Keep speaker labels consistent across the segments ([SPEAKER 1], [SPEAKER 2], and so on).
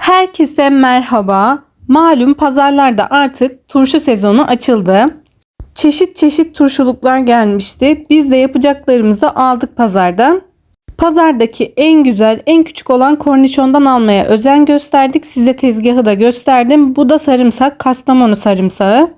[SPEAKER 1] Herkese merhaba. Malum pazarlarda artık turşu sezonu açıldı. Çeşit çeşit turşuluklar gelmişti. Biz de yapacaklarımızı aldık pazardan. Pazardaki en güzel, en küçük olan kornişondan almaya özen gösterdik. Size tezgahı da gösterdim. Bu da sarımsak, Kastamonu sarımsağı.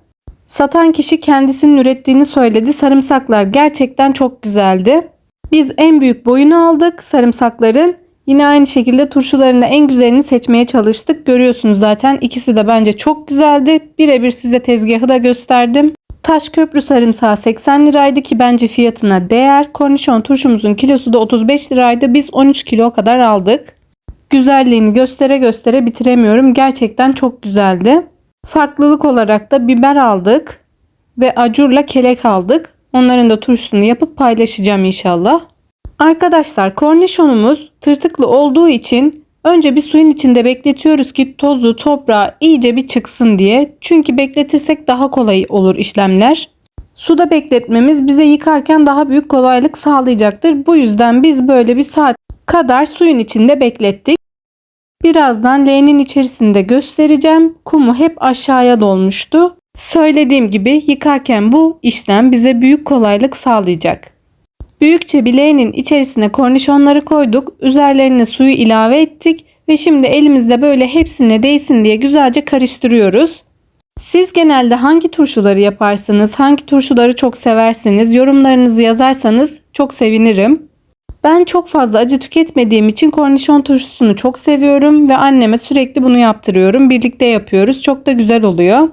[SPEAKER 1] Satan kişi kendisinin ürettiğini söyledi. Sarımsaklar gerçekten çok güzeldi. Biz en büyük boyunu aldık sarımsakların. Yine aynı şekilde turşularında en güzelini seçmeye çalıştık. Görüyorsunuz zaten ikisi de bence çok güzeldi. Birebir size tezgahı da gösterdim. Taşköprü sarımsağı 80 liraydı ki bence fiyatına değer. Kornişon turşumuzun kilosu da 35 liraydı. Biz 13 kilo kadar aldık. Güzelliğini göstere göstere bitiremiyorum. Gerçekten çok güzeldi. Farklılık olarak da biber aldık ve acurla kelek aldık. Onların da turşusunu yapıp paylaşacağım inşallah. Arkadaşlar kornişonumuz tırtıklı olduğu için önce bir suyun içinde bekletiyoruz ki tozu, toprağı iyice bir çıksın diye. Çünkü bekletirsek daha kolay olur işlemler. Suda bekletmemiz bize yıkarken daha büyük kolaylık sağlayacaktır. Bu yüzden biz böyle bir saat kadar suyun içinde beklettik. Birazdan leğenin içerisinde göstereceğim. Kumu hep aşağıya dolmuştu. Söylediğim gibi yıkarken bu işlem bize büyük kolaylık sağlayacak. Büyükçe bir leğenin içerisine kornişonları koyduk. Üzerlerine suyu ilave ettik. Ve şimdi elimizde böyle hepsine değsin diye güzelce karıştırıyoruz. Siz genelde hangi turşuları yaparsınız? Hangi turşuları çok seversiniz? Yorumlarınızı yazarsanız çok sevinirim. Ben çok fazla acı tüketmediğim için kornişon turşusunu çok seviyorum. Ve anneme sürekli bunu yaptırıyorum. Birlikte yapıyoruz. Çok da güzel oluyor.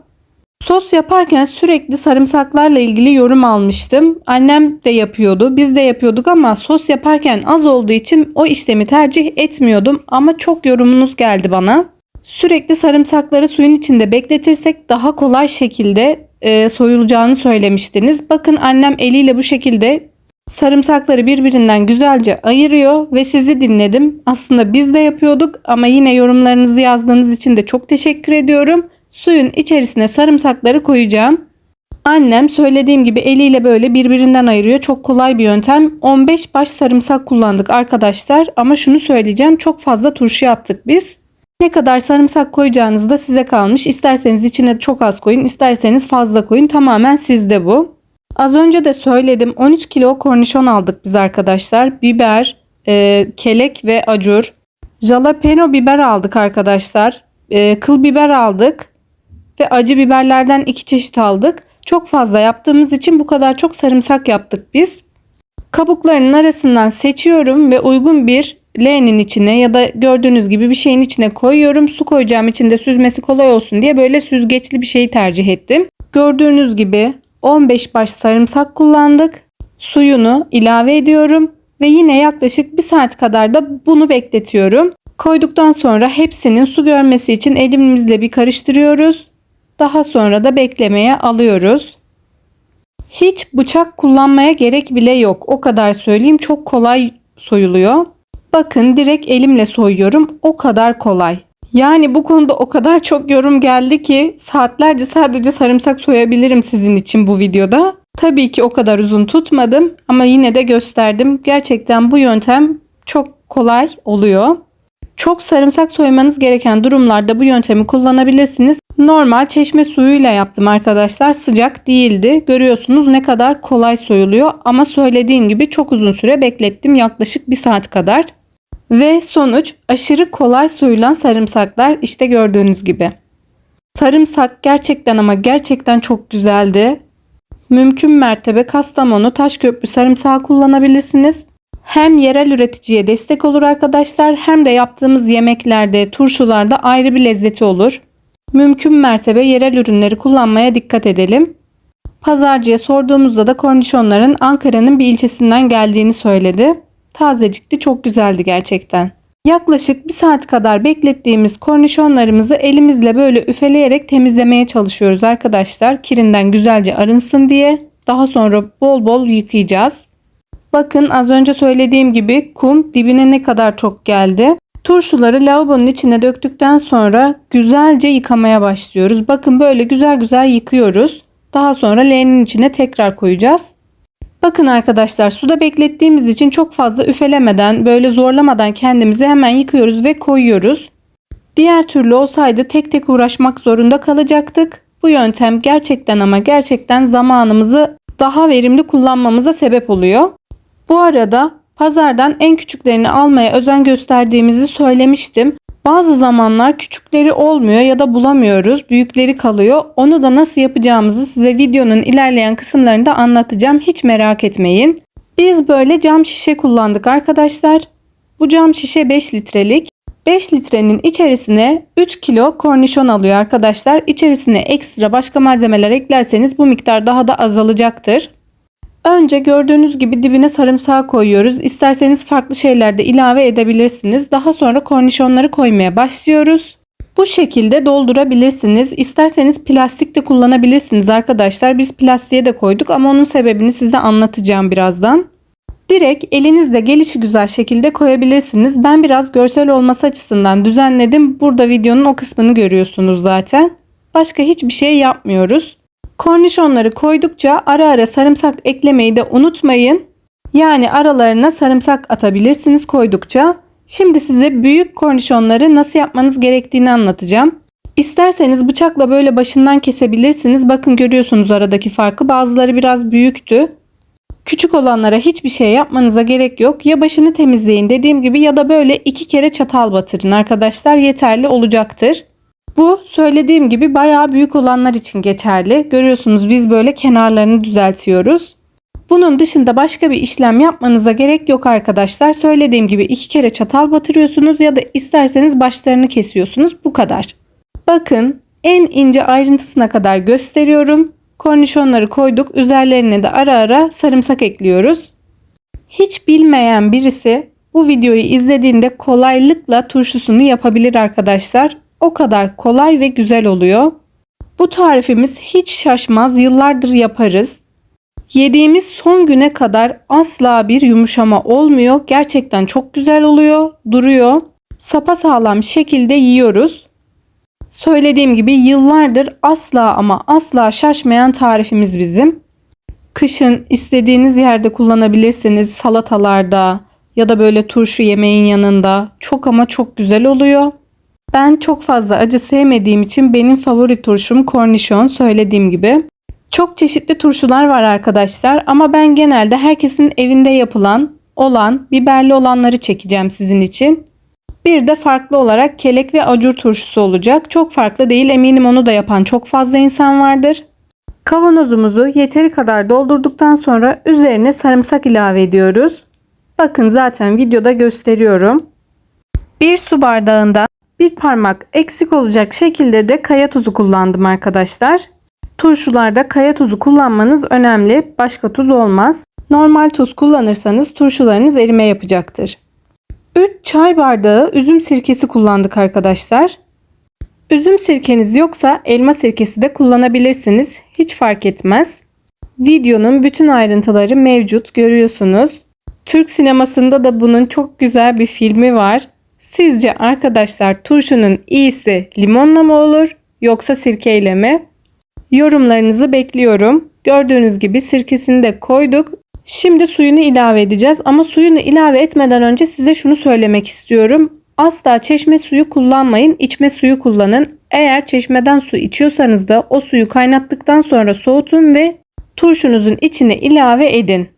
[SPEAKER 1] Sos yaparken sürekli sarımsaklarla ilgili yorum almıştım. Annem de yapıyordu, biz de yapıyorduk ama sos yaparken az olduğu için o işlemi tercih etmiyordum. Ama çok yorumunuz geldi bana. Sürekli sarımsakları suyun içinde bekletirsek daha kolay şekilde soyulacağını söylemiştiniz. Bakın annem eliyle bu şekilde sarımsakları birbirinden güzelce ayırıyor ve sizi dinledim. Aslında biz de yapıyorduk ama yine yorumlarınızı yazdığınız için de çok teşekkür ediyorum. Suyun içerisine sarımsakları koyacağım. Annem söylediğim gibi eliyle böyle birbirinden ayırıyor. Çok kolay bir yöntem. 15 baş sarımsak kullandık arkadaşlar. Ama şunu söyleyeceğim. Çok fazla turşu yaptık biz. Ne kadar sarımsak koyacağınız da size kalmış. İsterseniz içine çok az koyun, isterseniz fazla koyun. Tamamen sizde bu. Az önce de söyledim. 13 kilo kornişon aldık biz arkadaşlar. Biber, kelek ve acur. Jalapeno biber aldık arkadaşlar. Kıl biber aldık. Ve acı biberlerden 2 çeşit aldık. Çok fazla yaptığımız için bu kadar çok sarımsak yaptık biz. Kabuklarının arasından seçiyorum ve uygun bir leğenin içine ya da gördüğünüz gibi bir şeyin içine koyuyorum. Su koyacağım için de süzmesi kolay olsun diye böyle süzgeçli bir şeyi tercih ettim. Gördüğünüz gibi 15 baş sarımsak kullandık. Suyunu ilave ediyorum ve yine yaklaşık 1 saat kadar da bunu bekletiyorum. Koyduktan sonra hepsinin su görmesi için elimizle bir karıştırıyoruz. Daha sonra da beklemeye alıyoruz. Hiç bıçak kullanmaya gerek bile yok. O kadar söyleyeyim, çok kolay soyuluyor. Bakın direkt elimle soyuyorum. O kadar kolay. Yani bu konuda o kadar çok yorum geldi ki saatlerce sadece sarımsak soyabilirim sizin için bu videoda. Tabii ki o kadar uzun tutmadım ama yine de gösterdim. Gerçekten bu yöntem çok kolay oluyor. Çok sarımsak soymanız gereken durumlarda bu yöntemi kullanabilirsiniz. Normal çeşme suyuyla yaptım arkadaşlar. Sıcak değildi. Görüyorsunuz ne kadar kolay soyuluyor. Ama söylediğim gibi çok uzun süre beklettim. Yaklaşık 1 saat kadar. Ve sonuç aşırı kolay soyulan sarımsaklar işte gördüğünüz gibi. Sarımsak gerçekten ama gerçekten çok güzeldi. Mümkün mertebe Kastamonu Taşköprü sarımsağı kullanabilirsiniz. Hem yerel üreticiye destek olur arkadaşlar hem de yaptığımız yemeklerde, turşularda ayrı bir lezzeti olur. Mümkün mertebe yerel ürünleri kullanmaya dikkat edelim. Pazarcıya sorduğumuzda da kornişonların Ankara'nın bir ilçesinden geldiğini söyledi. Tazecikti, çok güzeldi gerçekten. Yaklaşık 1 saat kadar beklettiğimiz kornişonlarımızı elimizle böyle üfeleyerek temizlemeye çalışıyoruz arkadaşlar. Kirinden güzelce arınsın diye. Daha sonra bol bol yıkayacağız. Bakın az önce söylediğim gibi kum dibine ne kadar çok geldi. Turşuları lavabonun içine döktükten sonra güzelce yıkamaya başlıyoruz. Bakın böyle güzel güzel yıkıyoruz. Daha sonra leğenin içine tekrar koyacağız. Bakın arkadaşlar suda beklettiğimiz için çok fazla üfelemeden böyle zorlamadan kendimizi hemen yıkıyoruz ve koyuyoruz. Diğer türlü olsaydı tek tek uğraşmak zorunda kalacaktık. Bu yöntem gerçekten ama gerçekten zamanımızı daha verimli kullanmamıza sebep oluyor. Bu arada pazardan en küçüklerini almaya özen gösterdiğimizi söylemiştim. Bazı zamanlar küçükleri olmuyor ya da bulamıyoruz. Büyükleri kalıyor. Onu da nasıl yapacağımızı size videonun ilerleyen kısımlarında anlatacağım. Hiç merak etmeyin. Biz böyle cam şişe kullandık arkadaşlar. Bu cam şişe 5 litrelik. 5 litrenin içerisine 3 kilo kornişon alıyor arkadaşlar. İçerisine ekstra başka malzemeler eklerseniz bu miktar daha da azalacaktır. Önce gördüğünüz gibi dibine sarımsağı koyuyoruz. İsterseniz farklı şeyler de ilave edebilirsiniz. Daha sonra kornişonları koymaya başlıyoruz. Bu şekilde doldurabilirsiniz. İsterseniz plastik de kullanabilirsiniz arkadaşlar. Biz plastiğe de koyduk ama onun sebebini size anlatacağım birazdan. Direkt elinizle gelişigüzel şekilde koyabilirsiniz. Ben biraz görsel olması açısından düzenledim. Burada videonun o kısmını görüyorsunuz zaten. Başka hiçbir şey yapmıyoruz. Kornişonları koydukça ara ara sarımsak eklemeyi de unutmayın. Yani aralarına sarımsak atabilirsiniz koydukça. Şimdi size büyük kornişonları nasıl yapmanız gerektiğini anlatacağım. İsterseniz bıçakla böyle başından kesebilirsiniz. Bakın görüyorsunuz aradaki farkı. Bazıları biraz büyüktü. Küçük olanlara hiçbir şey yapmanıza gerek yok. Ya başını temizleyin dediğim gibi ya da böyle 2 kere çatal batırın arkadaşlar, yeterli olacaktır. Bu söylediğim gibi bayağı büyük olanlar için geçerli. Görüyorsunuz biz böyle kenarlarını düzeltiyoruz. Bunun dışında başka bir işlem yapmanıza gerek yok arkadaşlar. Söylediğim gibi 2 kere çatal batırıyorsunuz ya da isterseniz başlarını kesiyorsunuz. Bu kadar. Bakın en ince ayrıntısına kadar gösteriyorum. Kornişonları koyduk. Üzerlerine de ara ara sarımsak ekliyoruz. Hiç bilmeyen birisi bu videoyu izlediğinde kolaylıkla turşusunu yapabilir arkadaşlar. O kadar kolay ve güzel oluyor. Bu tarifimiz hiç şaşmaz. Yıllardır yaparız. Yediğimiz son güne kadar asla bir yumuşama olmuyor. Gerçekten çok güzel oluyor. Duruyor. Sapasağlam şekilde yiyoruz. Söylediğim gibi yıllardır asla ama asla şaşmayan tarifimiz bizim. Kışın istediğiniz yerde kullanabilirsiniz. Salatalarda ya da böyle turşu yemeğin yanında. Çok ama çok güzel oluyor. Ben çok fazla acı sevmediğim için benim favori turşum kornişon, söylediğim gibi. Çok çeşitli turşular var arkadaşlar ama ben genelde herkesin evinde yapılan, biberli olanları çekeceğim sizin için. Bir de farklı olarak kelek ve acur turşusu olacak. Çok farklı değil, eminim onu da yapan çok fazla insan vardır. Kavanozumuzu yeteri kadar doldurduktan sonra üzerine sarımsak ilave ediyoruz. Bakın zaten videoda gösteriyorum. Bir su bardağında bir parmak eksik olacak şekilde de kaya tuzu kullandım arkadaşlar. Turşularda kaya tuzu kullanmanız önemli. Başka tuz olmaz. Normal tuz kullanırsanız turşularınız erime yapacaktır. 3 çay bardağı üzüm sirkesi kullandık arkadaşlar. Üzüm sirkeniz yoksa elma sirkesi de kullanabilirsiniz. Hiç fark etmez. Videonun bütün ayrıntıları mevcut, görüyorsunuz. Türk sinemasında da bunun çok güzel bir filmi var. Sizce arkadaşlar turşunun iyisi limonla mı olur yoksa sirkeyle mi? Yorumlarınızı bekliyorum. Gördüğünüz gibi sirkesini de koyduk. Şimdi suyunu ilave edeceğiz ama suyunu ilave etmeden önce size şunu söylemek istiyorum. Asla çeşme suyu kullanmayın, içme suyu kullanın. Eğer çeşmeden su içiyorsanız da o suyu kaynattıktan sonra soğutun ve turşunuzun içine ilave edin.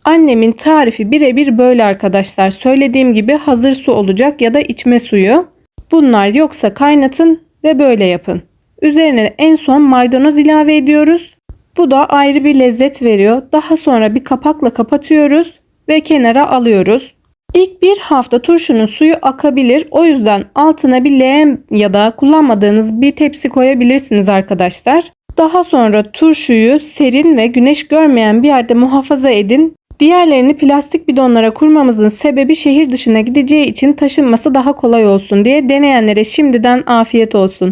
[SPEAKER 1] Annemin tarifi birebir böyle arkadaşlar. Söylediğim gibi hazır su olacak ya da içme suyu. Bunlar yoksa kaynatın ve böyle yapın. Üzerine en son maydanoz ilave ediyoruz. Bu da ayrı bir lezzet veriyor. Daha sonra bir kapakla kapatıyoruz ve kenara alıyoruz. İlk bir hafta turşunun suyu akabilir. O yüzden altına bir leğen ya da kullanmadığınız bir tepsi koyabilirsiniz arkadaşlar. Daha sonra turşuyu serin ve güneş görmeyen bir yerde muhafaza edin. Diğerlerini plastik bidonlara kurmamızın sebebi şehir dışına gideceği için taşınması daha kolay olsun diye. Deneyenlere şimdiden afiyet olsun.